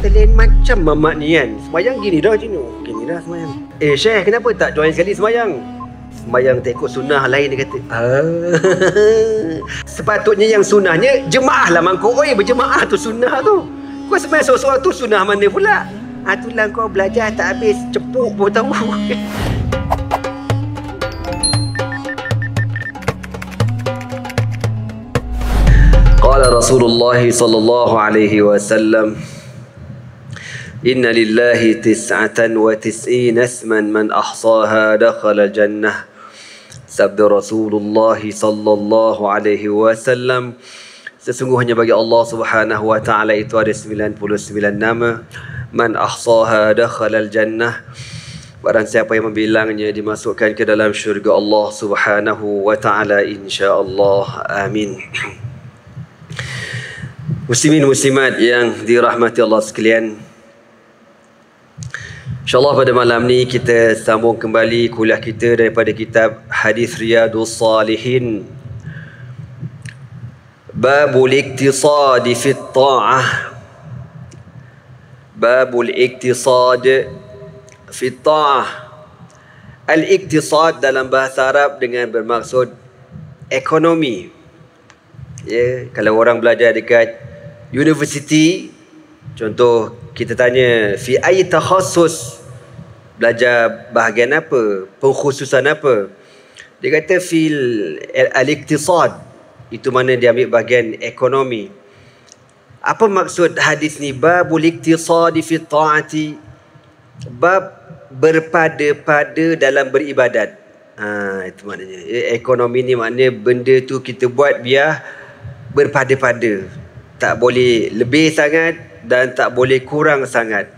kata lain macam mamak ni kan. Semayang gini dah macam ni. Gini dah semayang. Syekh kenapa tak join sekali semayang? Semayang tak ikut sunnah lain, dia kata. Sepatutnya yang sunnahnya jemaah lah mangkuk. Oi, berjemaah tu sunnah tu. Kau semayang seorang-seorang tu sunnah mana pula? Itulah kau belajar tak habis, cepuk pun tahu. Qala Rasulullah sallallahu alaihi wasallam, Inna lillahi tis'atan wa tis'ina isman man ahsaha dakhala jannah. Sabda Rasulullah sallallahu alaihi wasallam, sesungguhnya bagi Allah Subhanahu wa taala itu ada 99 nama. Man ahsaha dakhala jannah. Barang siapa yang membilangnya dimasukkan ke dalam syurga Allah Subhanahu wa taala, insya-Allah. Amin. Muslimin muslimat yang dirahmati Allah sekalian, InsyaAllah pada malam ni kita sambung kembali kuliah kita daripada kitab Hadis Riyadus Salihin, Babul Iktisad fi Ta'ah. Babul Iktisad fi Ta'ah. Al-Iktisad dalam bahasa Arab dengan bermaksud ekonomi. Ya, kalau orang belajar dekat universiti, contoh kita tanya fi ay takhassus, belajar bahagian apa, pengkhususan apa, dia kata fil al-iktisad, itu mana dia ambil bahagian ekonomi. Apa maksud hadis ni? Babul iktisad fi ta'ati, bab berpada-pada dalam beribadat. Itu maknanya. Ekonomi ni maknanya benda tu kita buat biar berpada-pada, tak boleh lebih sangat dan tak boleh kurang sangat.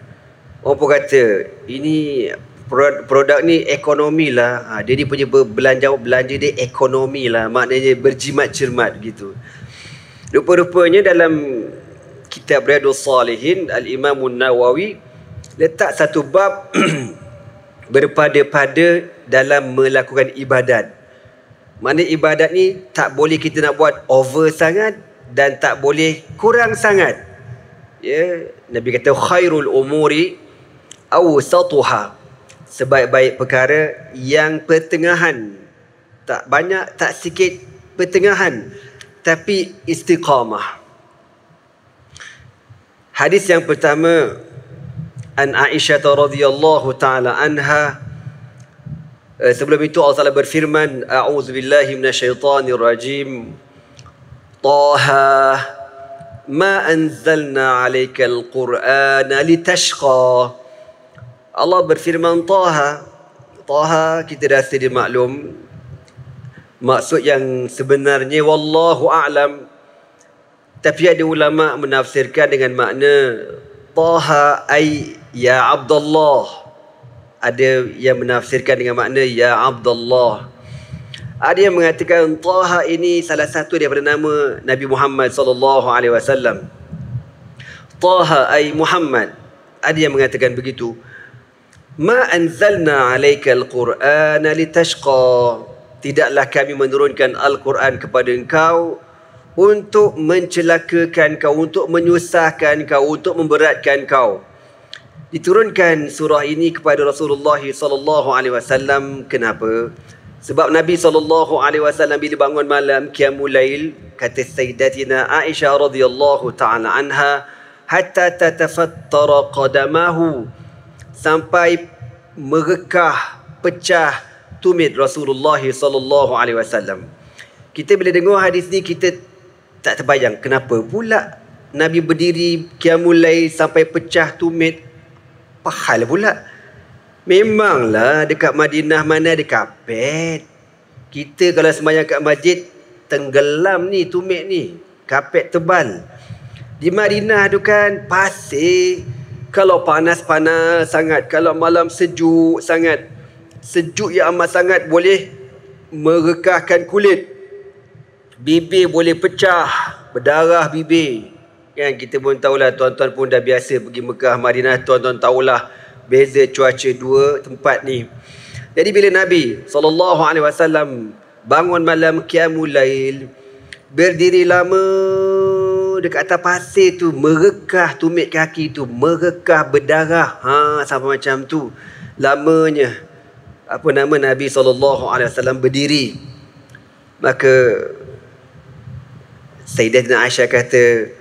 Orang pun kata ini produk ni ekonomi lah, dia ni punya belanja dia ekonomi lah, maknanya berjimat cermat gitu. Rupa-rupanya dalam kitab Riyadus Salihin, Al-Imam Nawawi letak satu bab berpada-pada dalam melakukan ibadat. Maknanya ibadat ni tak boleh kita nak buat over sangat dan tak boleh kurang sangat. Ya, Nabi kata khairul umuri awsatuha, sebaik-baik perkara yang pertengahan, tak banyak tak sikit, pertengahan tapi istiqamah. Hadis yang pertama, an Aisyah radhiyallahu taala anha. Sebelum itu Allah Taala berfirman, a'udzubillahi minasyaitonir rajim. Taha ma anzalna 'alaikal qur'ana litashqa. Allah berfirman Taha. Taha kita dah sedia maklum maksud yang sebenarnya wallahu a'lam, tapi ada ulama menafsirkan dengan makna Taha ay ya Abdullah. Ada yang menafsirkan dengan makna ya Abdullah. Ada yang mengatakan Taha ini salah satu daripada nama Nabi Muhammad sallallahu alaihi wasallam. Taha ay Muhammad. Ada yang mengatakan begitu. Ma anzalna 'alaikal qur'ana litashqa. Tidaklah kami menurunkan Al-Quran kepada engkau untuk mencelakakan kau, untuk menyusahkan kau, untuk memberatkan kau. Diturunkan surah ini kepada Rasulullah sallallahu alaihi wasallam. Kenapa? Sebab Nabi sallallahu alaihi wasallam bila bangun malam qiyamul lail, kata Sayyidatina Aisyah radhiyallahu taala anha, hatta tatafattara qadamahu, sampai merekah, pecah tumit Rasulullah sallallahu alaihi wasallam. Kita bila dengar hadis ni kita tak terbayang kenapa pula Nabi berdiri qiyamul lail sampai pecah tumit. Pahal pula. Memanglah dekat Madinah mana ada kapet. Kita kalau sembahyang kat masjid tenggelam ni tumit ni, kapet tebal. Di Madinah tu kan pasir. Kalau panas-panas sangat, kalau malam sejuk sangat, sejuk yang amat sangat, boleh merekahkan kulit. Bibir boleh pecah, berdarah bibir. Kan kita pun tahulah, tuan-tuan pun dah biasa pergi Mekah, Madinah, tuan-tuan tahulah beza cuaca dua tempat ni. Jadi bila Nabi SAW bangun malam qiyamul lail, berdiri lama dekat atas pasir tu merekah, tumit kaki tu merekah berdarah. Sampai macam tu. Lamanya Nabi SAW berdiri. Maka Sayyidatina Aisyah kata,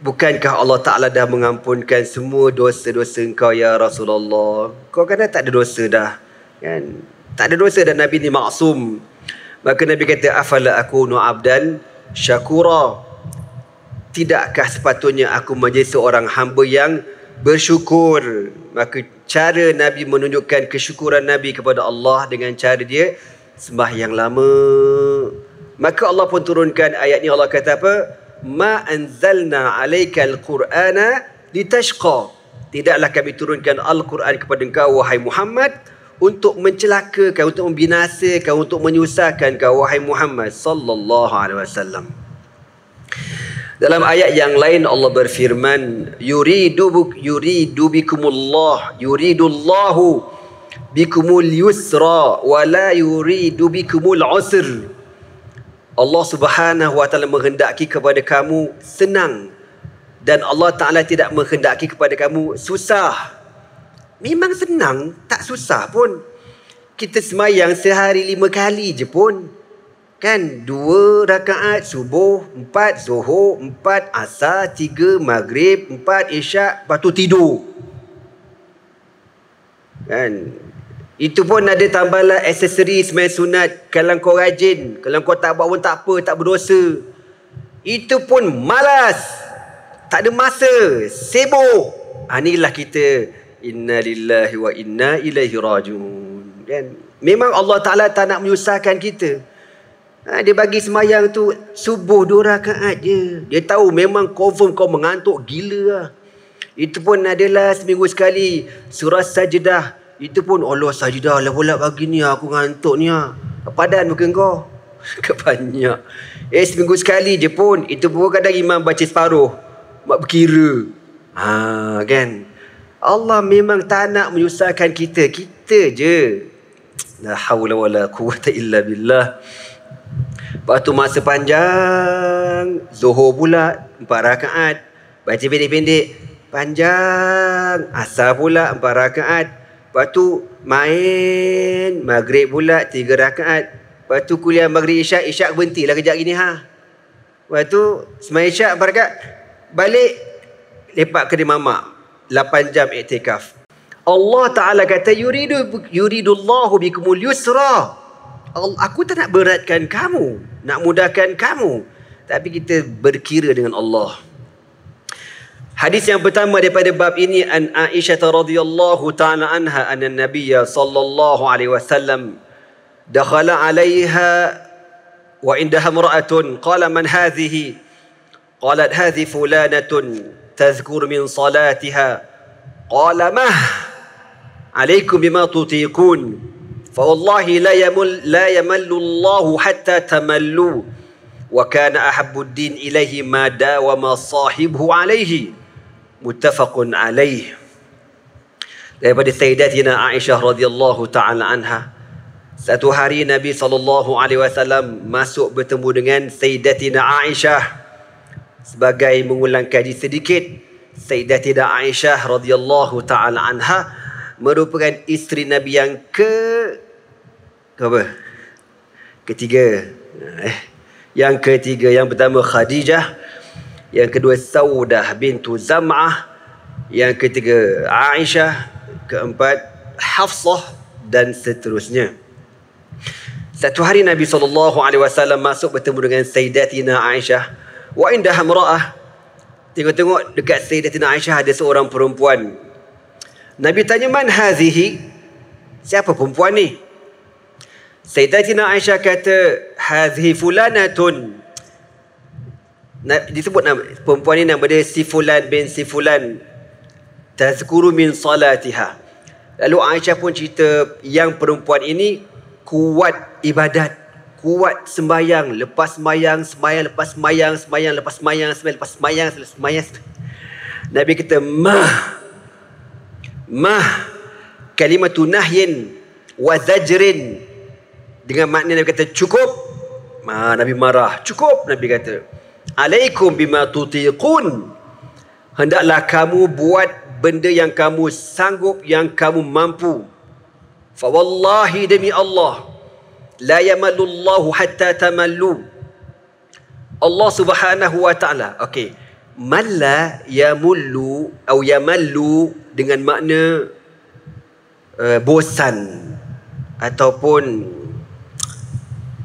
bukankah Allah Ta'ala dah mengampunkan semua dosa-dosa engkau ya Rasulullah? Kau kan tak ada dosa dah. Kan? Tak ada dosa dan Nabi ni maksum. Maka Nabi kata, afala akunu abdan syakura. Tidakkah sepatutnya aku menjadi seorang hamba yang bersyukur? Maka cara Nabi menunjukkan kesyukuran Nabi kepada Allah dengan cara dia sembahyang lama. Maka Allah pun turunkan ayat ni. Allah kata apa? Ma anzalna alaikal qur'ana litashqa. Tidaklah kami turunkan Al-Quran kepada engkau wahai Muhammad untuk mencelakakan, untuk membinasakan, untuk menyusahkan kau wahai Muhammad sallallahu alaihi wasallam. Dalam ayat yang lain Allah berfirman, yuridullahu bikumul yusra wa la yuridu bikumul usr. Allah Subhanahu wa taala menghendaki kepada kamu senang dan Allah Taala tidak menghendaki kepada kamu susah. Memang senang, tak susah pun. Kita semayang sehari 5 kali je pun. Kan 2 rakaat subuh, 4 zuhur, 4 asar, 3 maghrib, 4 isyak, lepas tu tidur. Kan? Itu pun ada tambahan aksesori sembahyang sunat. Kalau kau rajin, kalau kau tak buat pun tak apa, tak berdosa. Itu pun malas. Tak ada masa, sibuk. Inilah kita. Inna lillahi wa inna ilaihi rajiun. Kan? Memang Allah Ta'ala tak nak menyusahkan kita. Dia bagi semayang tu subuh 2 rakaat je. Dia tahu memang confirm kau mengantuk gila lah. Itu pun adalah seminggu sekali surah Sajdah. Itu pun Allah sajdah lah pula pagi ni aku ngantuk ni lah. Padan muka kau. Kebanyak. Seminggu sekali je pun. Itu pun kadang imam baca separuh. Mak berkira. Kan. Allah memang tak nak menyusahkan kita. Kita je. La hawla wa la quwwata illa billah. Lepas tu masa panjang. Zuhur pula 4 rakaat. Baca pendek-pendek. Panjang. Asar pula 4 rakaat. Lepas tu main maghrib pula 3 rakaat. Lepas tu kuliah maghrib isyak. Isyak berhentilah kejap gini Lepas tu sembahyang isyak 4 rakaat. Balik lepak kedai mamak. 8 jam iktikaf. Allah Ta'ala kata yuridullahu bikumul yusra. Aku tak nak beratkan kamu, nak mudahkan kamu. Tapi kita berkira dengan Allah. Hadis yang pertama daripada bab ini, an Aisyah radhiyallahu ta'ala anha anna Nabiyya sallallahu alaihi wasallam dakhala 'alayha wa indaha imra'atun qala man hadhihi qalat hadhi fulanatun tadhkur min salatiha qala mah 'alaykum bima tutiqun fa wallahi la yamallu Allahu hatta tamallu wa kana ahabbu ad-din ilayhi ma dawama sahibuhu alayhi. Muttafaqun alaih. Daripada Sayyidatina Aisyah radhiyallahu ta'ala anha. Satu hari Nabi SAW masuk bertemu dengan Sayyidatina Aisyah. Sebagai mengulang kaji sedikit, Sayyidatina Aisyah radhiyallahu ta'ala anha merupakan isteri Nabi yang ketiga. Yang ketiga. Yang pertama Khadijah. Yang kedua Saudah bintu Zam'ah. Yang ketiga Aisyah. Keempat Hafsah dan seterusnya. Satu hari Nabi SAW masuk bertemu dengan Sayyidatina Aisyah. Wa indaha imra'ah. Tengok-tengok dekat Sayyidatina Aisyah ada seorang perempuan. Nabi tanya, man hadhihi? Siapa perempuan ni? Sayyidatina Aisyah kata, hadhihi fulanatun. Disebut nama perempuan ni, nama dia si fulan bin si fulan, tazkuru min salatiha. Lalu Aisyah pun cerita yang perempuan ini kuat ibadat, kuat sembahyang, lepas sembahyang, sembahyang lepas sembahyang, sembahyang lepas sembahyang, sembahyang lepas sembahyang, sembahyang. Nabi kata mah kalimatu nahyin wa zajrin, dengan makna Nabi kata cukup. Nabi marah, cukup Nabi kata. Alaikum bima tutiqun. Hendaklah kamu buat benda yang kamu sanggup, yang kamu mampu. Fa wallahi, demi Allah, la yamallu Allahu hatta tamallu. Allah Subhanahu wa taala. Okey. Malla yamullu atau yamallu dengan makna bosan ataupun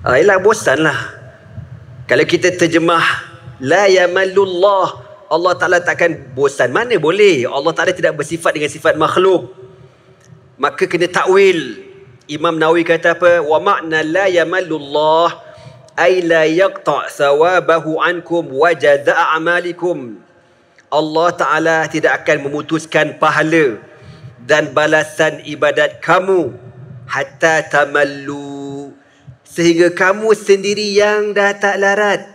ialah bosan lah. Kalau kita terjemah la yamallullah, Allah Ta'ala takkan bosan. Mana boleh? Allah Ta'ala tidak bersifat dengan sifat makhluk. Maka kena takwil. Imam Nawawi kata apa? Wa makna la yamallullah ay la yaqta' thawabahu ankum wa jazaa' a'malikum. Allah Ta'ala tidak akan memutuskan pahala dan balasan ibadat kamu hatta tamallu, sehingga kamu sendiri yang dah tak larat.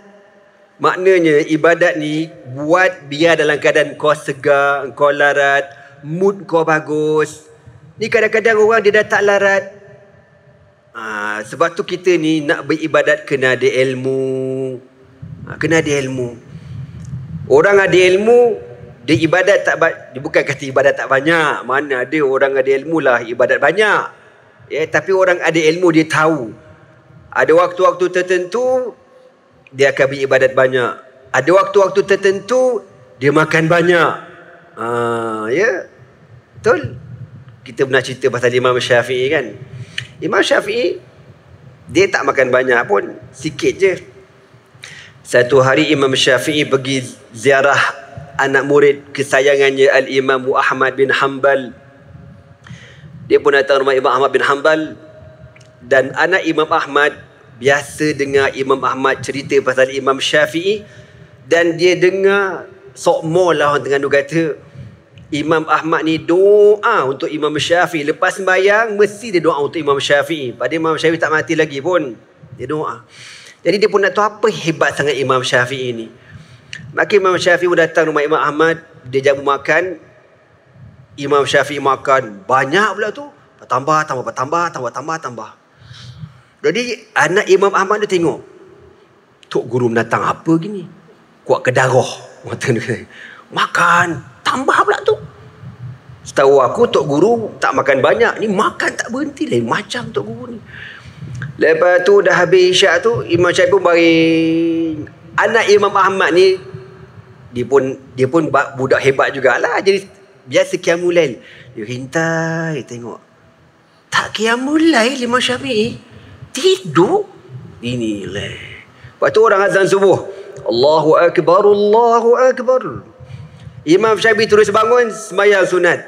Maknanya ibadat ni buat biar dalam keadaan kau segar, kau larat, mood kau bagus. Ni kadang-kadang orang dia dah tak larat. Sebab tu kita ni nak beribadat kena ada ilmu. Kena ada ilmu. Orang ada ilmu, dia ibadat tak dia bukan kata ibadat tak banyak. Mana ada orang ada ilmu lah ibadat banyak. Ya, tapi orang ada ilmu dia tahu. Ada waktu-waktu tertentu dia akan beribadat banyak. Ada waktu-waktu tertentu dia makan banyak. Ya. Betul? Kita pernah cerita pasal Imam Syafi'i kan. Imam Syafi'i dia tak makan banyak pun, sikit je. Satu hari Imam Syafi'i pergi ziarah anak murid kesayangannya Al-Imam Ahmad bin Hanbal. Dia pun datang rumah Imam Ahmad bin Hanbal. Dan anak Imam Ahmad biasa dengar Imam Ahmad cerita pasal Imam Syafi'i. Dan dia dengar sokmol lah orang tengah kata, Imam Ahmad ni doa untuk Imam Syafi'i. Lepas sembahyang mesti dia doa untuk Imam Syafi'i. Padahal Imam Syafi'i tak mati lagi pun, dia doa. Jadi dia pun nak tahu apa hebat sangat Imam Syafi'i ni. Maka Imam Syafi'i pun datang rumah Imam Ahmad. Dia jamu makan. Imam Syafi'i makan banyak pula tu. Tambah. Jadi anak Imam Ahmad dia tengok, Tok Guru mendatang apa gini? Kuat ke darah. Makan tambah pula tu. Setahu aku Tok Guru tak makan banyak. Ni makan tak berhenti, lain macam Tok Guru ni. Lepas tu dah habis isyak tu, Imam Syafi'i pun baring. Anak Imam Ahmad ni dia pun budak hebat jugalah. Jadi biasa qiyamul lail. Dia hintai tengok. Tak qiyamul lail Imam Syafi'i, tidur. Inilah. Lepas tu orang azan subuh, Allahu Akbar, Allahu Akbar. Imam Syafi'i terus bangun sembahyang sunat.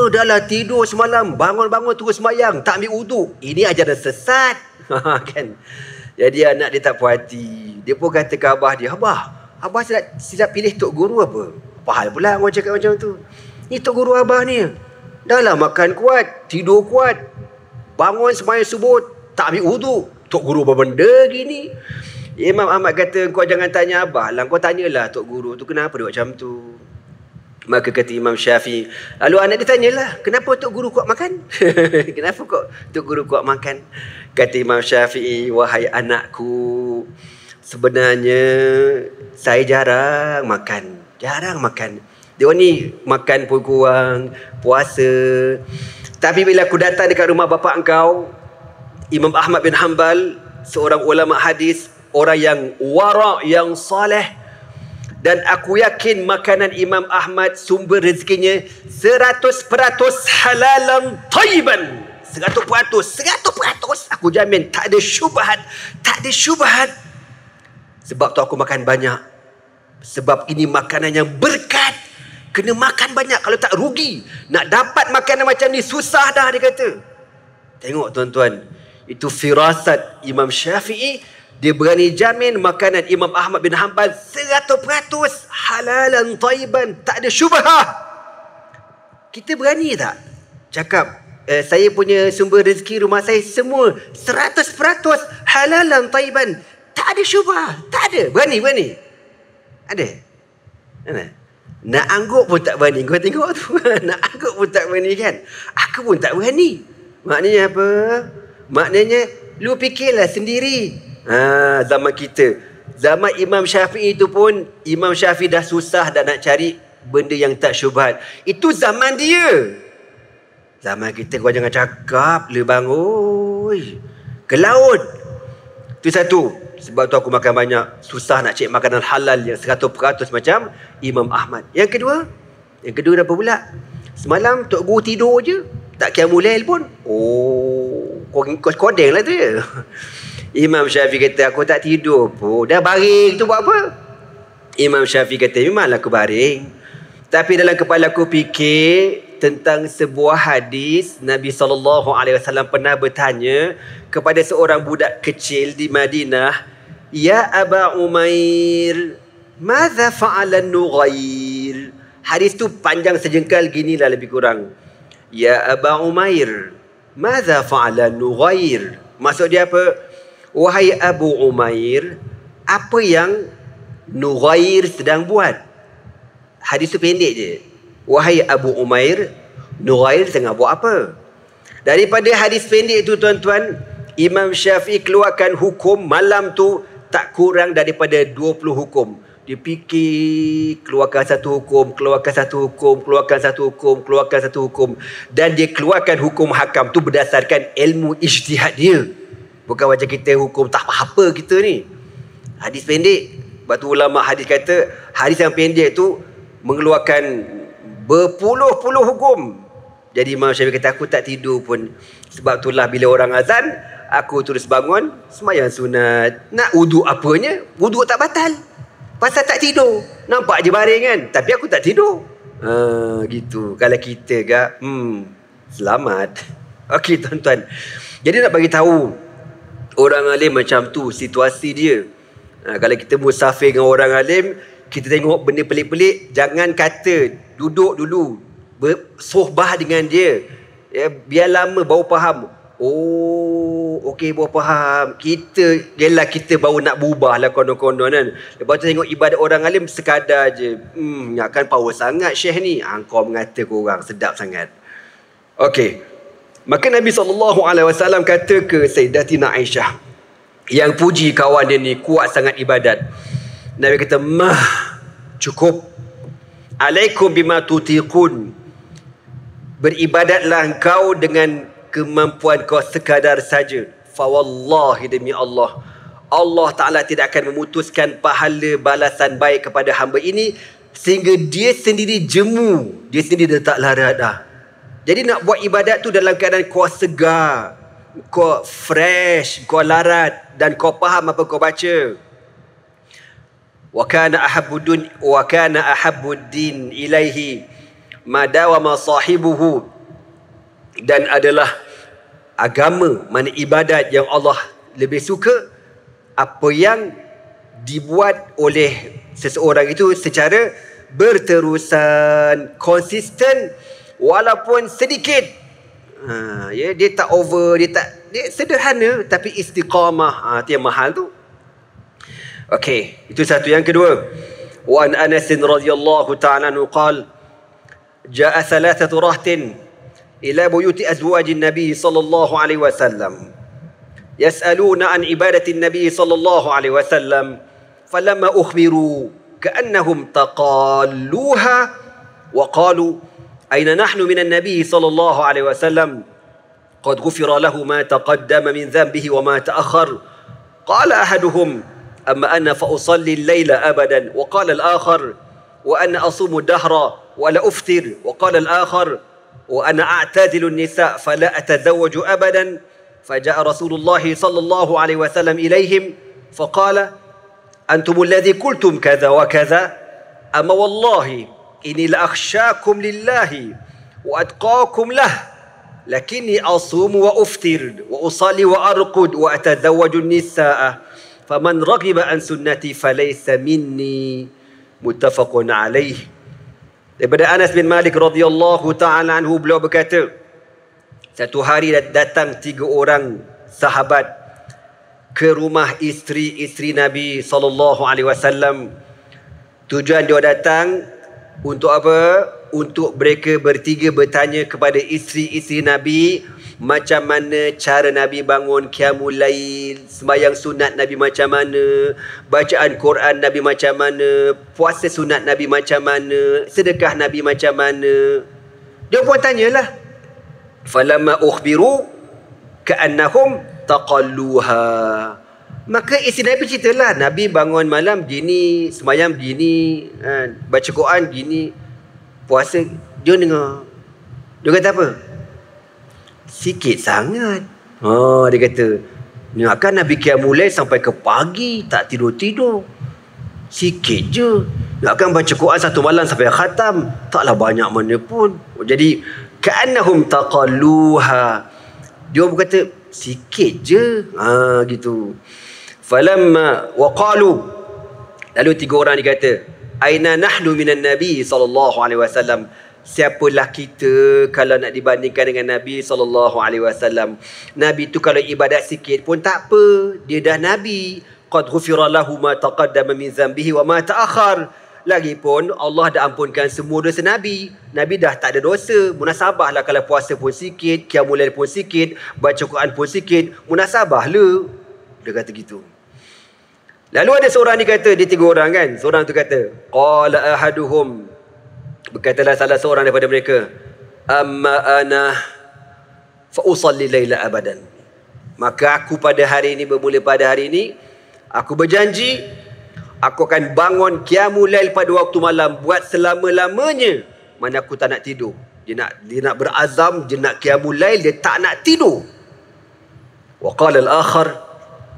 Dah lah tidur semalam, bangun-bangun terus sembahyang, tak ambil wuduk. Ini ajaran sesat. Kan? Jadi anak dia tak puas hati. Dia pun kata ke abah dia, Abah silap pilih Tok Guru apa? Apa hal pula orang cakap macam tu? Ni Tok Guru abah ni, dah lah makan kuat, tidur kuat, bangun sembahyang subuh, tak ambil wuduk. Tok Guru apa benda gini? Imam Ahmad kata, kau jangan tanya abah lah, kau tanyalah Tok Guru tu kenapa dia buat macam tu. Maka kata Imam Syafi'i, lalu anak dia tanyalah, kenapa Tok Guru kuat makan? Kenapa kok Tok Guru kuat makan? Kata Imam Syafi'i, wahai anakku, sebenarnya saya jarang makan. Dia ni makan pun kurang, puasa. Tapi bila aku datang dekat rumah bapa engkau, Imam Ahmad bin Hanbal, seorang ulama hadis, orang yang wara', yang soleh, dan aku yakin makanan Imam Ahmad sumber rezekinya 100% halalan thayyiban. 100%. Aku jamin tak ada syubhat. Sebab tu aku makan banyak. Sebab ini makanan yang berkat. Kena makan banyak, kalau tak rugi. Nak dapat makanan macam ni susah dah, dia kata. Tengok tuan-tuan, itu firasat Imam Syafi'i. Dia berani jamin makanan Imam Ahmad bin Hanbal 100% halalan thayyiban, tak ada syubhah. Kita berani tak cakap, saya punya sumber rezeki rumah saya semua 100% halalan thayyiban, tak ada syubhah? Tak ada. Berani? Ada? Nak angguk pun tak berani. Kau tengok tu. Nak angguk pun tak berani kan? Aku pun tak berani. Maknanya apa? Maknanya lu fikirlah sendiri. Zaman kita Zaman Imam Syafi'i itu pun, Imam Syafi'i dah susah dah nak cari benda yang tak syubhat. Itu zaman dia. Zaman kita kau jangan cakap le bang, oi. Ke laut. Itu satu. Sebab tu aku makan banyak. Susah nak cari makanan halal yang 100% macam Imam Ahmad. Yang kedua apa pula? Semalam Tok Guru tidur je. Tak qiyamul lail pun. Oh, kau kodeng lah tu ya. Imam Syafi'i kata, aku tak tidur pun. Dah baring tu buat apa? Imam Syafi'i kata, memanglah aku baring. Tapi dalam kepala aku fikir tentang sebuah hadis. Nabi SAW pernah bertanya kepada seorang budak kecil di Madinah, Ya Aba Umair, Madza fa'ala Nughair? Hadis tu panjang sejengkal ginilah lebih kurang. Ya Aba Umair, Madza fa'ala Nughair? Maksud dia apa? Wahai Abu Umair, apa yang Nughair sedang buat? Hadis tu pendek je. Wahai Abu Umair, Nughair tengah buat apa? Daripada hadis pendek tu tuan-tuan, Imam Syafi'i keluarkan hukum malam tu tak kurang daripada 20 hukum. Dia fikir, keluarkan satu hukum, keluarkan satu hukum, keluarkan satu hukum, keluarkan satu hukum. Dan dia keluarkan hukum hakam tu berdasarkan ilmu ijtihad dia. Bukan macam kita hukum tak apa-apa kita ni. Hadis pendek. Sebab tu ulama hadis kata, hadis yang pendek tu mengeluarkan berpuluh-puluh hukum. Jadi Imam Syafi'i kata, aku tak tidur pun. Sebab itulah bila orang azan, aku terus bangun, sembahyang sunat. Nak wuduk apanya? Wuduk tak batal. Pasal tak tidur. Nampak je baring kan? Tapi aku tak tidur. Gitu. Kalau kita gak, selamat. Okey tuan-tuan. Jadi nak bagi tahu orang alim macam tu situasi dia. Kalau kita musafir dengan orang alim, kita tengok benda pelik-pelik, jangan kata duduk dulu bersohbah dengan dia. Ya, biar lama baru faham. Oh, okey baru faham. Kita baru nak berubah lah konon-konon kan. Lepas tu tengok ibadat orang alim sekadar je. Ingatkan power sangat Syekh ni. Kau mengata korang sedap sangat. Okey. Maka Nabi SAW kata ke Sayyidatina Aisyah, yang puji kawan dia ni kuat sangat ibadat. Nabi kata, cukup. Alaikum bima tutiqun. Beribadatlah engkau dengan kemampuan kau sekadar saja. Fawallahi, demi Allah, Allah Ta'ala tidak akan memutuskan pahala balasan baik kepada hamba ini sehingga dia sendiri jemu, dia sendiri dah tak larat dah. Jadi nak buat ibadat tu dalam keadaan kau segar, kau fresh, kau larat dan kau faham apa kau baca. Wa kana ahabbuddin ilaihi ma dawama sahibuhu. Dan adalah agama, mana ibadat yang Allah lebih suka apa yang dibuat oleh seseorang itu secara berterusan, konsisten, walaupun sedikit. Ya, dia tak over, dia sederhana tapi istiqamah. Itu yang mahal tu. Okey, itu satu. Yang kedua, wa an Anas radhiyallahu ta'ala anhu qala jaa thalathatu rahtin ila buyuti azwajin nabi sallallahu alaihi wasallam yas'aluna an ibadati nabi sallallahu alaihi wasallam falamma ukhbiru ka'annahum taqalluha wa qalu أين نحن من النبي صلى الله عليه وسلم قد غفر له ما تقدم من ذنبه وما تأخر قال أحدهم أما أنا فأصلي الليل أبدا وقال الآخر وأنا أصوم الدهر ولا أفطر وقال الآخر وأنا أعتزل النساء فلا أتزوج أبدا فجاء رسول الله صلى الله عليه وسلم إليهم فقال أنتم الذي قلتم كذا وكذا أما والله إني لأخشاكم لله وأتقاكم له لكني أصوم وأفطر وأصلي وأرقد وأتزوج النساء فمن رغب عن سنتي فليس مني متفق عليه. Daripada Anas bin Malik radhiyallahu ta'ala anhu, beliau berkata, satu hari datang 3 orang sahabat ke rumah isteri-isteri Nabi sallallahu alaihi wasallam. Tujuan dia datang Untuk apa? Untuk mereka bertiga bertanya kepada isteri-isteri Nabi, macam mana cara Nabi bangun qiyamul lail, sembahyang sunat Nabi macam mana, bacaan Quran Nabi macam mana, puasa sunat Nabi macam mana, sedekah Nabi macam mana. Dia pun tanyalah. Falamma ukhbiru ka'annahum taqalluha. Maka isteri Nabi ceritalah, Nabi bangun malam gini, sembahyang gini, baca Quran gini, puasa. Dia dengar. Dia kata apa? Sikit sangat. Dia kata, ni akan Nabi qiyamul lail sampai ke pagi, tak tidur-tidur. Sikit je. Nakkan baca Quran satu malam sampai khatam, taklah banyak mana pun. Jadi ka'annahum taqalluha. Dia berkata sikit je. Gitu. Falamma waqalu, lalu tiga orang ni kata, aina nahnu minan nabi sallallahu alaihi wasallam. Siapalah kita kalau nak dibandingkan dengan Nabi sallallahu alaihi wasallam. Nabi tu kalau ibadat sikit pun tak apa, dia dah nabi. Qad ghufira lahu ma taqaddama min dhanbihi wa ma ta'akhkhar. Lagipun Allah dah ampunkan semua dosa Nabi. Nabi dah tak ada dosa. Munasabahlah kalau puasa pun sikit, qiyamul lail pun sikit, baca Quran pun sikit, munasabahlah. Dia kata gitu. Lalu ada seorang ni kata, dia tiga orang kan. Seorang tu kata, qala ahaduhum, berkatalah salah seorang daripada mereka, amma ana fa usalli laila abadan. Maka aku pada hari ini, bermula pada hari ini, aku berjanji aku akan bangun qiyamul lail pada waktu malam buat selama-lamanya. Mana aku tak nak tidur. Dia nak berazam, dia nak qiyamul lail, dia tak nak tidur. Wa qala al-akhar,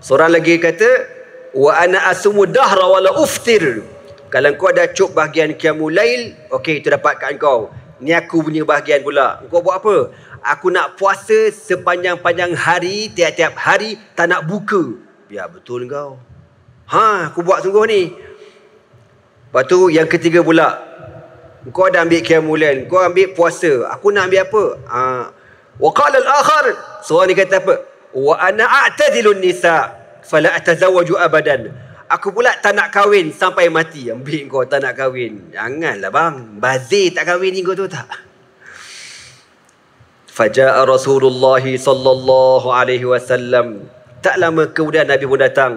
seorang lagi kata, wa ana asumu dahra wala uftir. Kalau kau dah cuk bahagian qiyamul lail, okey, itu dapat kat kau. Ni aku punya bahagian pula. Kau buat apa? Aku nak puasa sepanjang-panjang hari, tiap-tiap hari tak nak buka. Ya, betul kau. Aku buat sungguh ni. Lepas tu yang ketiga pula, kau dah ambil qiyamul lail, kau ambil puasa, aku nak ambil apa? Wa qala al-akhar, seorang ni kata apa? Wa ana a'tadilun nisa fala atazawwaju abadan. Aku pula tak nak kahwin sampai mati. Ambil kau tak nak kahwin. Janganlah bang, bazir tak kahwin ni kau tu tak. Faja'a Rasulullah sallallahu alaihi wasallam. Tak lama kemudian Nabi pun datang.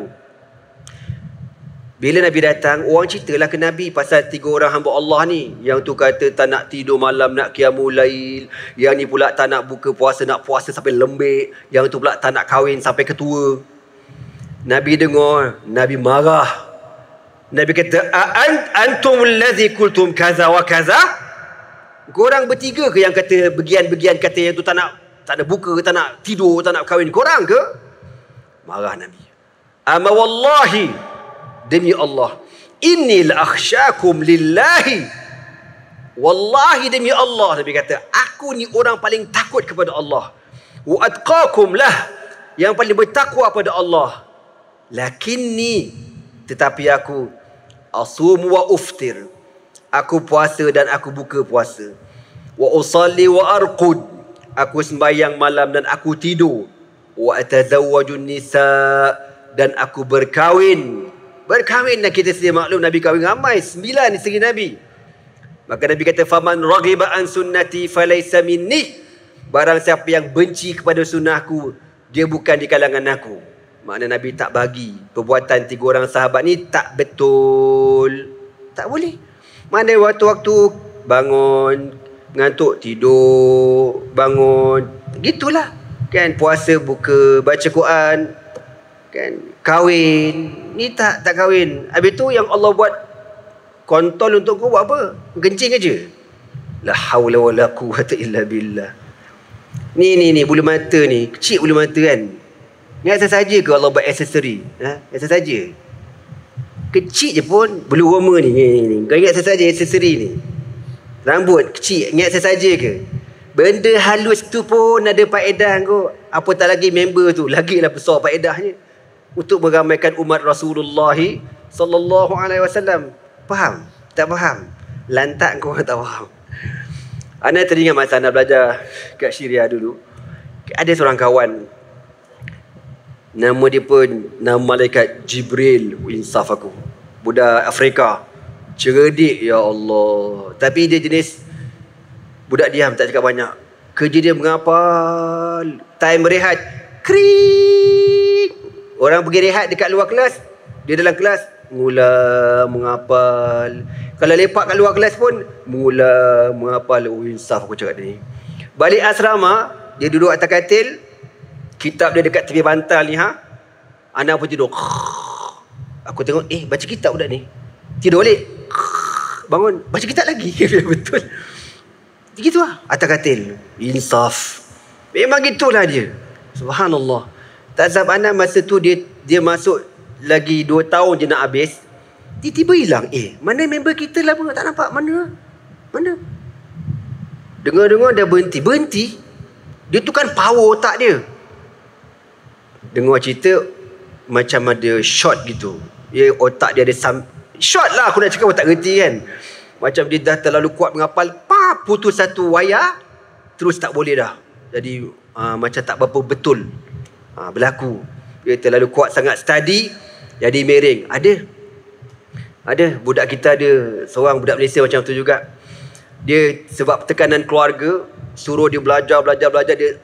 Bila Nabi datang, orang ceritalah ke Nabi pasal tiga orang hamba Allah ni. Yang tu kata tak nak tidur malam, nak qiyamul lail. Yang ni pula tak nak buka puasa, nak puasa sampai lembik. Yang tu pula tak nak kahwin sampai ketua. Nabi dengar, Nabi marah. Nabi kata, antum allazi kultum kaza wa kaza? Korang bertiga ke yang kata bagian-bagian kata yang tu tak nak buka, tak nak tidur, tak nak kahwin? Korang ke? Marah Nabi. Ama wallahi, demi Allah, inni la akhsyakum lillahi. Wallahi demi Allah, Nabi kata, aku ni orang paling takut kepada Allah. Wa atqakum lah, yang paling bertakwa pada Allah. Lakinni, tetapi aku asum wa uftir, aku puasa dan aku buka puasa. Wa usalli wa arqud, aku sembahyang malam dan aku tidur. Wa atazawwajun nisa, dan aku berkahwin. Berkahwin, dan kita sedia maklum Nabi kahwin ramai, 9 isteri Nabi. Maka Nabi kata, faman raghiba an sunnati falaysa minni. Barang siapa yang benci kepada sunnahku, dia bukan di kalangan aku. Makna Nabi tak bagi perbuatan tiga orang sahabat ni tak betul. Tak boleh. Mana waktu-waktu bangun, ngantuk tidur, bangun, gitulah. Kan, puasa buka, baca Quran, kan, kahwin. Ni tak kahwin. Habis tu yang Allah buat kontol untuk kau buat apa? Kencing aja. La haula wala quwwata illa billah. Ni bulu mata ni, kecil bulu mata kan. Biasa saja ke Allah buat aksesori? Biasa saja. Kecil je pun bulu roma ni. Kau ingat saja aksesori ni. Rambut kecil, ingat saja ke? Benda halus tu pun ada faedah kau. Apa tak lagi member tu, lagilah besar faedahnya untuk meramaikan umat Rasulullah sallallahu alaihi wasallam. Faham? Tak faham? Lantak kau tak faham. Ana teringat masa Ana belajar kat Syria dulu. Ada seorang kawan, nama dia pun nama malaikat Jibril, insaf aku. Budak Afrika. Cerdik, ya Allah. Tapi dia jenis budak diam, tak cakap banyak. Kerja dia menghafal. Time rehat, krik. Orang pergi rehat dekat luar kelas, dia dalam kelas mula menghafal. Kalau lepak kat luar kelas pun mula menghafal. Oh, insaf aku cakap ni. Balik asrama, dia duduk atas katil, kitab dia dekat tepi bantal ni, anak pun tidur. Aku tengok, baca kitab budak ni. Tidur balik. Bangun, baca kitab lagi. Betul. Begitu lah, atas katil. Insaf. Memang gitulah dia. Subhanallah. Tak sabar anak masa tu dia masuk lagi 2 tahun je nak habis. Tiba-tiba hilang. Mana member kita lah pun tak nampak. Mana? Dengar-dengar dah berhenti. Dia tu kan power otak dia. Dengar cerita macam ada shot gitu. Otak dia ada shot lah, aku nak cakap tak gerti kan. Macam dia dah terlalu kuat menghafal, putus satu wayar, terus tak boleh dah. Jadi macam tak berapa betul berlaku. Dia terlalu kuat sangat study, jadi miring. Ada budak kita, ada seorang budak Malaysia macam tu juga. Dia sebab tekanan keluarga, suruh dia belajar, dia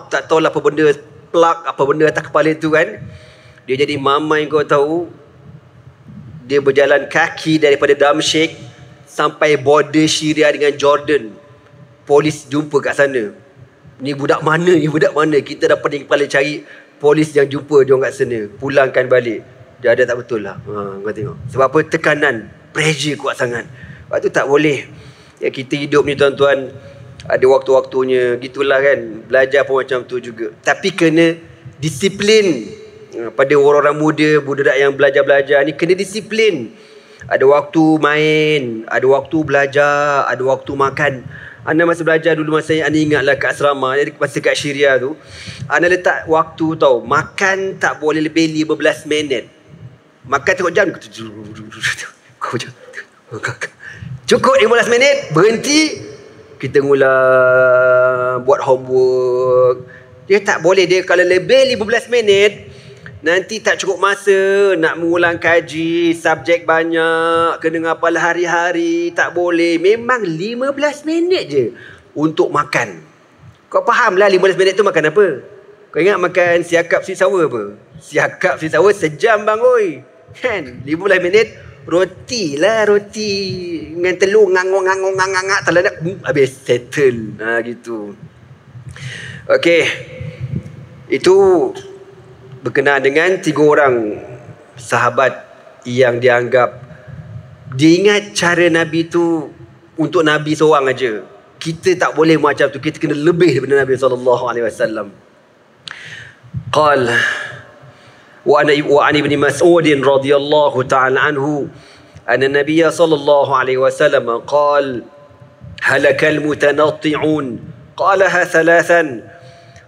tak tahulah apa benda plug, apa benda atas kepala tu kan. Dia jadi mamai, kau tahu, dia berjalan kaki daripada Damsyik sampai border Syria dengan Jordan. Polis jumpa kat sana. Ni budak mana? Kita dah pening kepala cari. Polis yang jumpa dia orang kat sana. Pulangkan balik. Dia ada tak betul lah. Kau tengok. Sebab apa? Tekanan. Pressure kuat sangat. Sebab tu tak boleh. Ya, kita hidup ni tuan-tuan, ada waktu-waktunya. Gitulah kan. Belajar pun macam tu juga. Tapi kena disiplin. Pada orang-orang muda, budak yang belajar-belajar ni kena disiplin. Ada waktu main, ada waktu belajar, ada waktu makan. Ana masa belajar dulu, masa Ana ingatlah kat asrama, masa kat Syria tu, Ana letak waktu tau. Makan tak boleh lebih 15 minit. Makan tengok jam. Cukup 15 minit, berhenti. Kita mula buat homework. Dia tak boleh, dia kalau lebih 15 minit, nanti tak cukup masa nak mengulang kaji, subjek banyak, kena ngapal hari-hari, tak boleh. Memang 15 minit je untuk makan. Kau faham lah 15 minit tu makan apa? Kau ingat makan siakap sweet sour apa? Siakap sweet sour sejam bang oi. Kan? 15 minit roti dengan telur ngangok terladak habis settle. Gitu. Okey. Itu berkenaan dengan 3 orang sahabat yang dianggap, dia ingat cara Nabi tu untuk Nabi seorang aja. Kita tak boleh macam tu. Kita kena lebih daripada Nabi SAW. Qal wa an ibn Mas'ud radhiyallahu ta'ala anhu anna Nabiy sallallahu alaihi wasallam qala halakal mutanatti'un qalaha thalathan.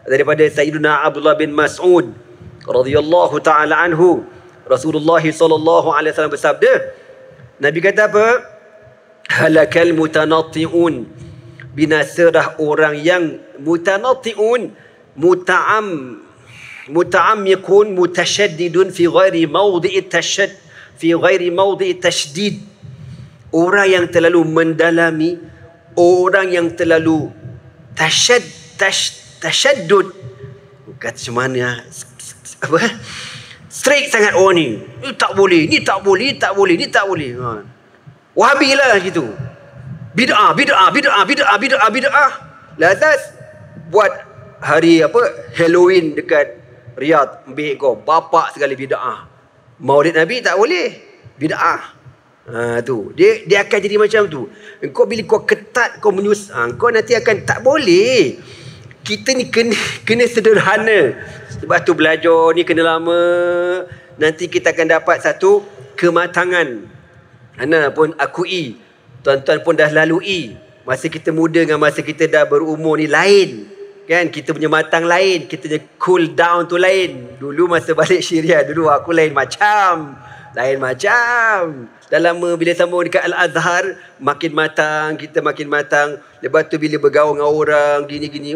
Daripada Sayyidina Abdullah bin Mas'ud radhiyallahu ta'ala anhu, Rasulullah sallallahu alaihi wasallam bersabda, Nabi kata apa? Halakal mutanatti'un, binasalah orang yang mutanatti'un, muta'ammikun mutashaddidun fi ghairi mawdi'i tashdid. Orang yang terlalu mendalami, orang yang terlalu tashaddud. Kata macam mana? Apa? Strict sangat orang ni. Ni tak boleh, ni tak boleh, ni tak boleh, ni tak boleh. Wahabi lah gitu. Bid'ah. Lantas buat hari Halloween dekat Riyadh, ambil kau bapak sekali bid'ah. Maulid Nabi tak boleh, bid'ah. Tu dia akan jadi macam tu. Engkau bila kau ketat, kau kau nanti akan tak boleh. Kita ni kena sederhana. Sebab tu belajar ni kena lama. Nanti kita akan dapat satu kematangan. Ana pun akui, tuan-tuan pun dah lalui. Masa kita muda dengan masa kita dah berumur ni lain. Kan? Kita punya matang lain. Kita punya cool down tu lain. Dulu masa balik Syria, dulu aku lain macam. Dah lama bila sambung dekat Al-Azhar, makin matang, kita makin matang. Lepas tu bila bergaul dengan orang gini-gini,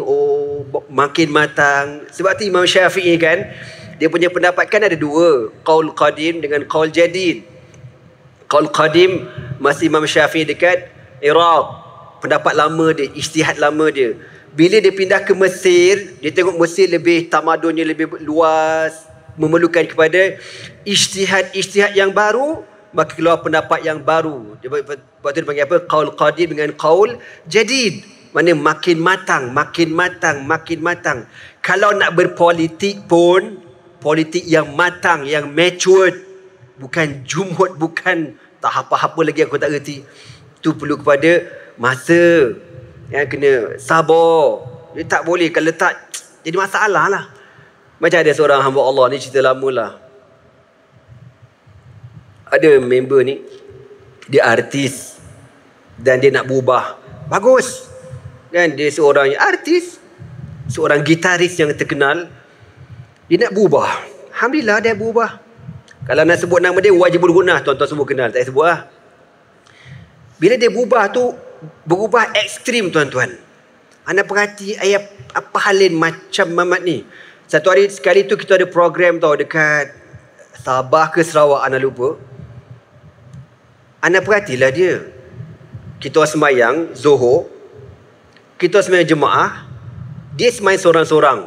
makin matang. Sebab tu Imam Syafi'i kan, dia punya pendapat kan ada 2, qaul qadim dengan qaul jadid. Qaul qadim, masa Imam Syafi'i dekat Iraq. Pendapat lama dia, ijtihad lama dia. Bila dia pindah ke Mesir, dia tengok Mesir lebih tamadunnya lebih luas, memerlukan kepada ijtihad yang baru, maka keluar pendapat yang baru. Lepas tu dia panggil apa? Qaul qadim dengan qaul jadid. Mana makin matang, makin matang, makin matang. Kalau nak berpolitik pun, politik yang matang, yang matured, bukan jumhur, bukan tak apa-apa lagi aku tak reti. Itu perlu kepada masa, yang kena sabar. Dia tak boleh, kalau tak jadi masalah lah. Macam ada seorang hamba Allah ni, cerita lama lah. Ada member ni, dia artis dan dia nak berubah. Bagus kan, dia seorang artis, seorang gitaris yang terkenal. Dia nak berubah. Alhamdulillah dia berubah. Kalau nak sebut nama dia, Wajibul Gunah, tuan-tuan semua kenal, tak sebut lah. Bila dia berubah tu, berubah ekstrim tuan-tuan. Anda perhati ayat apa halin macam Mamat ni. Satu hari sekali tu kita ada program tau dekat Sabah ke Sarawak, anda lupa. Anda perhatilah dia. Kita semayang Zohor, kita semayang jemaah, dia semayang seorang-seorang.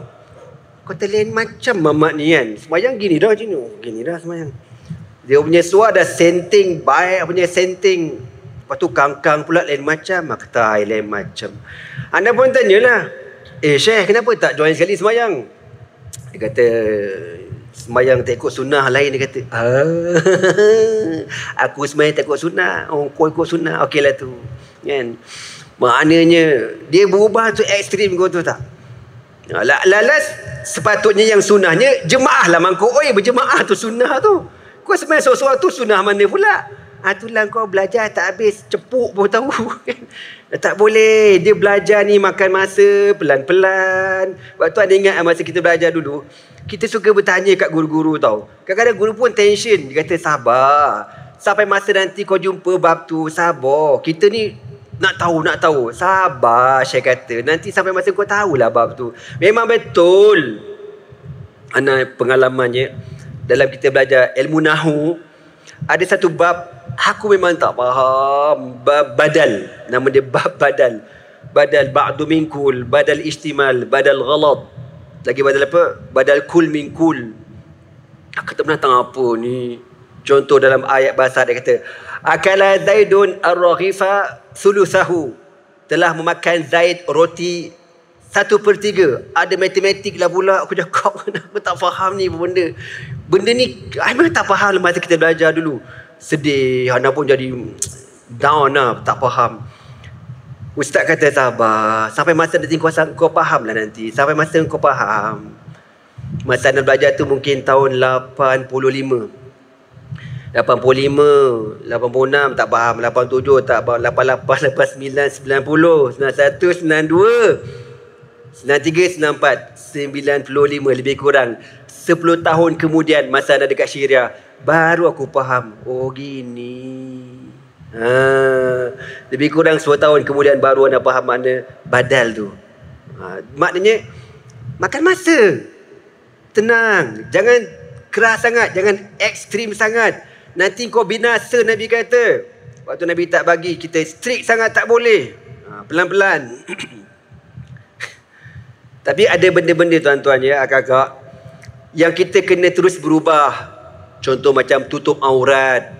Kata lain macam Mamat ni kan. Semayang gini dah, gini dah semayang. Dia punya suara dah senting, baik punya senting. Lepas tu kangkang pula lain macam. Kata lain macam. Anda pun tanyalah, Syekh kenapa tak join sekali semayang? Dia kata, semayang tak ikut sunnah lain. Dia kata, aku semayang tak ikut sunnah. Oh, kau ikut sunnah. Okey lah tu kan. Maknanya dia berubah tu ekstrim, kau tu tak. Lalas sepatutnya yang sunnahnya jemaah lah mangkuk. Oi, berjemaah tu sunnah tu. Kau semayang seorang-seorang tu sunnah mana pula? Itulah kau belajar tak habis, cepuk pun tahu. Tak boleh. Dia belajar ni makan masa, pelan-pelan. Waktu ada ingat masa kita belajar dulu, kita suka bertanya kat guru-guru tau. Kadang-kadang guru pun tension. Dia kata sabar. Sampai masa nanti kau jumpa bab tu, sabar. Kita ni nak tahu. Sabar, saya kata. Nanti sampai masa kau tahulah bab tu. Memang betul. Anak pengalamannya, dalam kita belajar ilmu nahu, ada satu bab aku memang tak faham. Bab badal. Nama dia bab badal. Badal ba'du min kul, badal istimal, badal ghalat. Lagi badal apa? Badal kul min kul. Aku tak pernah tahu apa ni. Contoh dalam ayat bahasa dia kata, akala Zaidun ar-raghifa sulusahu. Telah memakan Zaid roti 1/3. Ada matematik lah pula. Aku cakap, aku tak faham ni benda. Benda ni, I memang tak faham masa kita belajar dulu. Sedih, Hana pun jadi down lah, tak faham. Ustaz kata sabar. Sampai masa nanti kau faham lah nanti. Sampai masa kau faham. Masa anda belajar tu mungkin tahun 85. 86 tak faham, 87 tak faham, 88, 89, 90, 91, 92, 93, 94, 95 lebih kurang 10 tahun kemudian masa anda dekat Syria, baru aku faham. Oh gini. Lebih kurang 10 tahun kemudian baru anda faham makna badal tu. Maknanya makan masa. Tenang, jangan keras sangat, jangan ekstrim sangat. Nanti kau binasa, Nabi kata. Waktu Nabi tak bagi, kita strict sangat tak boleh. Pelan-pelan. Tapi ada benda-benda tuan-tuan ya, akak-akak, yang kita kena terus berubah. Contoh macam tutup aurat.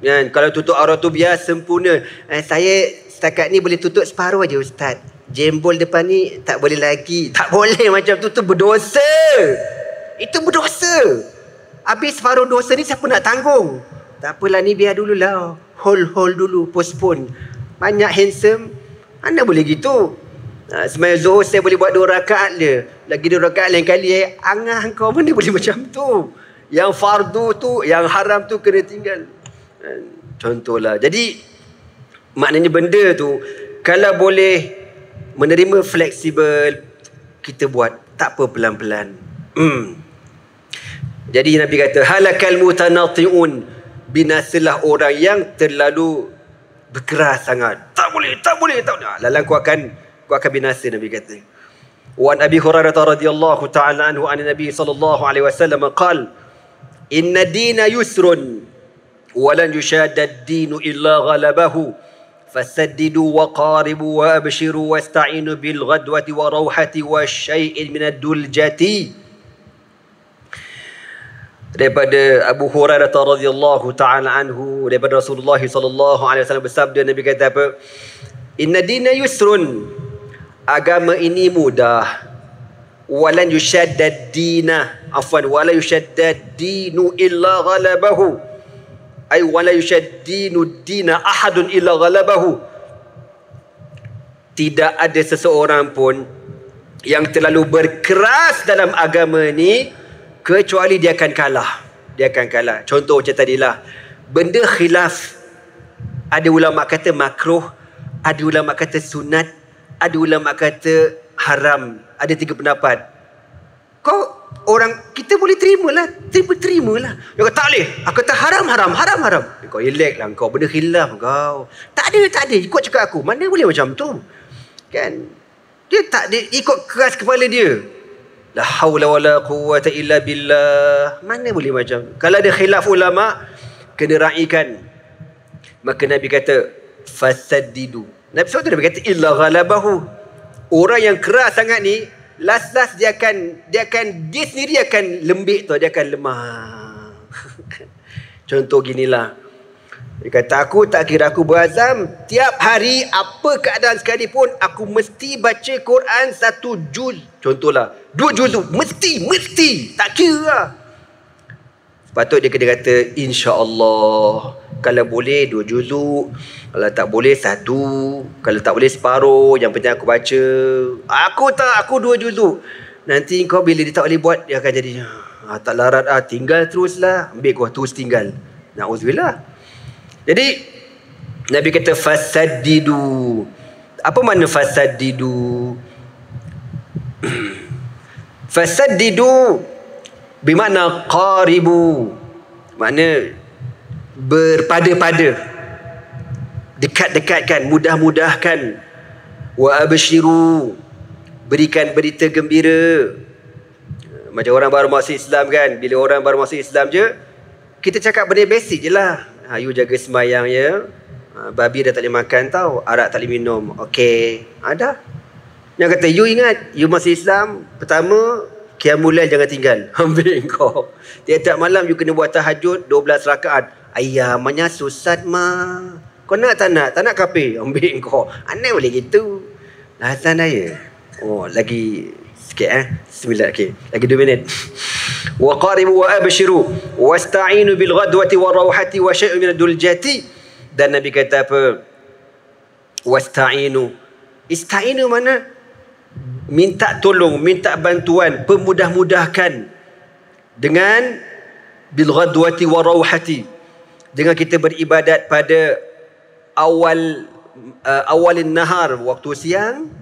Kan? Kalau tutup aurat tu biar sempurna. Saya setakat ni boleh tutup separuh aja Ustaz. Jembol depan ni tak boleh lagi. Tak boleh macam tu berdosa. Itu berdosa. Habis separuh dosa ni siapa nak tanggung? Tak apalah ni biar dululah. Hold dulu, postpone. Banyak handsome, anda boleh gitu. Semaya Zuhur saya boleh buat 2 rakaat je. Lagi 2 rakaat lain kali angah kau mana boleh macam tu. Yang fardu tu, yang haram tu kena tinggal. Contohlah. Jadi maknanya benda tu kalau boleh menerima fleksibel, kita buat. Tak apa, pelan-pelan. Jadi Nabi kata, halakal mutanati'un, binasalah orang yang terlalu berkeras sangat. Tak boleh. Lalang kau akan binasa, Nabi kata. Wa an Abi Hurairah radhiyallahu ta'ala anhu an Nabi sallallahu alaihi wasallam qala, inna dina yusrun walan yushaddad dinu illa ghalabahu fasaddidu wa qaribu wa abshiru wasta'inu bil ghadwati wa rawhati wa syai'in minad duljati. Daripada Abu Hurairah radhiyallahu taala anhu, daripada Rasulullah sallallahu alaihi wasallam bersabda, Nabi kata apa? Inna dina yusrun, agama ini mudah. Walan yushaddad dina, afwan, wala yushaddad dinu illa ghalabahu, ay wala yushaddinu dina ahadun illa ghalabahu. Tidak ada seseorang pun yang terlalu berkeras dalam agama ni kecuali dia akan kalah. Dia akan kalah. Contoh macam tadilah, benda khilaf, ada ulama kata makruh, ada ulama kata sunat, ada ulama kata haram. Ada 3 pendapat. Kau orang, kita boleh terimalah, terimalah. Dia kata tak boleh, aku kata haram. Kau elak lah kau, benda khilaf kau. Tak ada, ikut cakap aku. Mana boleh macam tu? Kan? Dia tak ada, ikut keras kepala dia. La haula wala quwwata illa billah. Mana boleh macam? Kalau ada khilaf ulama, kena raikan. Maka Nabi kata fasaddidu. Nabi SAW kata illa ghalabahu. Orang yang keras sangat ni, last dia sendiri akan lembik tau, dia akan lemah. Contoh ginilah. Dia kata, aku tak kira aku berazam, tiap hari apa keadaan sekalipun aku mesti baca Quran 1 juz. Contohlah, 2 juz mesti, tak kira lah. Sepatut dia kena kata insya-Allah. Kalau boleh 2 juzuk, kalau tak boleh 1, kalau tak boleh separuh, yang penting aku baca. Aku 2 juzuk. Nanti kau bila dia tak boleh buat, dia akan jadi tak larat, tinggal teruslah, ambil kau terus tinggal. Na'udzubillah. Jadi Nabi kata fasaddidu. Apa makna fasaddidu? Fasaddidu bermakna qaribu, makna berpada-pada, dekat-dekatkan, mudah-mudahkan. Wa abshiru, berikan berita gembira. Macam orang baru masuk Islam kan, bila orang baru masuk Islam je, kita cakap benda basic je lah. You jaga sembahyang ya, babi dah tak boleh makan tau, arak tak boleh minum, okey, ada. Yang kata you ingat, you masuk Islam, pertama qiyamul lail jangan tinggal. Ambil kau. Tiap-tiap malam you kena buat tahajud 12 rakaat. Ayamnya susat mah. Kau nak tak nak? Tak nak kafir. Ambil kau. Aneh boleh gitu. Hasan saya. Oh, lagi sikit Bismillah. Okey, lagi 2 minit. Wa qaribu wa abshiru wasta'inu bil ghadwati wa rawhati wa syai'un min ad-duljati. Dan Nabi kata apa? Wasta'inu. Ista'inu mana? Minta tolong, minta bantuan, permudah-mudahkan dengan bil ghadwati wa rawhati, dengan kita beribadat pada awalin nahar, waktu siang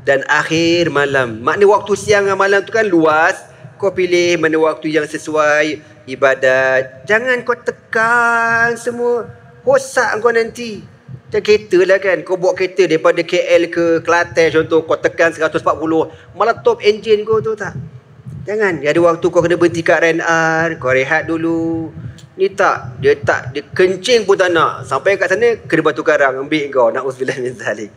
dan akhir malam. Makna waktu siang dan malam tu kan luas. Kau pilih mana waktu yang sesuai ibadat. Jangan kau tekan semua, rosak kau nanti. Macam kereta lah kan, kau bawa kereta daripada KL ke Kelantan contoh, kau tekan 140, malah top engine kau tu tak. Jangan, ada waktu kau kena berhenti kat R&R, kau rehat dulu. Ni tak, dia kencing pun tak nak. Sampai kat sana, kena batu karang, ambil kau. Na'udzubillah min zalik.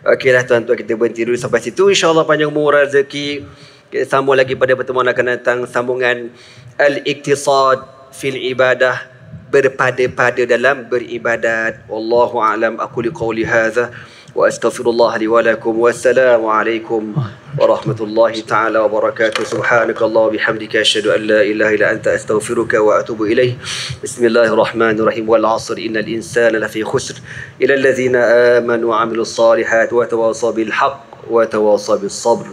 Okeylah tuan-tuan, kita berhenti dulu sampai situ. InsyaAllah panjang umur rezeki. Kita sambung lagi pada pertemuan akan datang, sambungan Al-Iqtisad fil Ibadah, berpada-pada dalam beribadat. Wallahu a'lam. Aku liqauli hadza wa astaghfirullah li wa lakum. Wassalamu alaikum warahmatullahi ta'ala wabarakatuh. Subhanakallah bihamdika asyhadu an la ilaha illa anta astaghfiruka wa atubu ilaih. Bismillahirrahmanirrahim. Wal 'asr innal insana lafi khusr illa alladhina amanu wa 'amilus solihat wa tawassaw bil haqq wa tawassaw bis sabr.